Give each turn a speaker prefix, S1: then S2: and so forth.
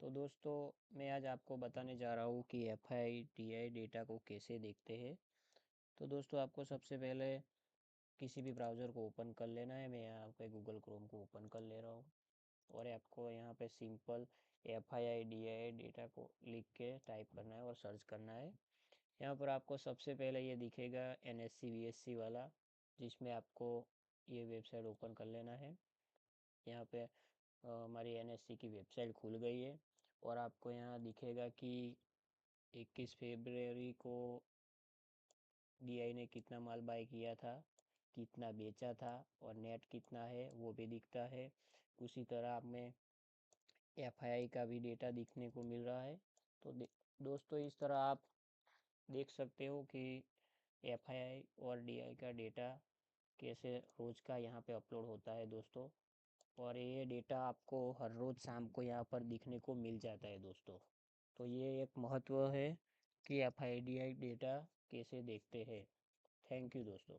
S1: तो दोस्तों, मैं आज आपको बताने जा रहा हूँ कि F I T I data को कैसे देखते हैं। तो दोस्तों, आपको सबसे पहले किसी भी ब्राउज़र को ओपन कर लेना है। मैं यहाँ पे गूगल क्रोम को ओपन कर ले रहा हूँ और आपको यहाँ पे simple F I D I data को लिख के टाइप करना है और सर्च करना है। यहाँ पर आपको सबसे पहले ये दिखेगा N S C V S C वाला, जिसमें आपको ये वेबसाइट ओपन कर लेना है। यहाँ पे हमारी एनएससी की वेबसाइट खुल गई है और आपको यहाँ दिखेगा कि 21 फरवरी को डीआई ने कितना माल बाय किया था, कितना बेचा था और नेट कितना है वो भी दिखता है। उसी तरह हमें एफआईआई का भी डेटा दिखने को मिल रहा है। तो दोस्तों, इस तरह आप देख सकते हो कि एफआईआई और डीआई का डेटा कैसे रोज़ का यहाँ पे अपलोड होता है दोस्तों। और ये डेटा आपको हर रोज़ शाम को यहाँ पर दिखने को मिल जाता है दोस्तों। तो ये एक महत्व है कि F I D I data कैसे देखते हैं। थैंक यू दोस्तों।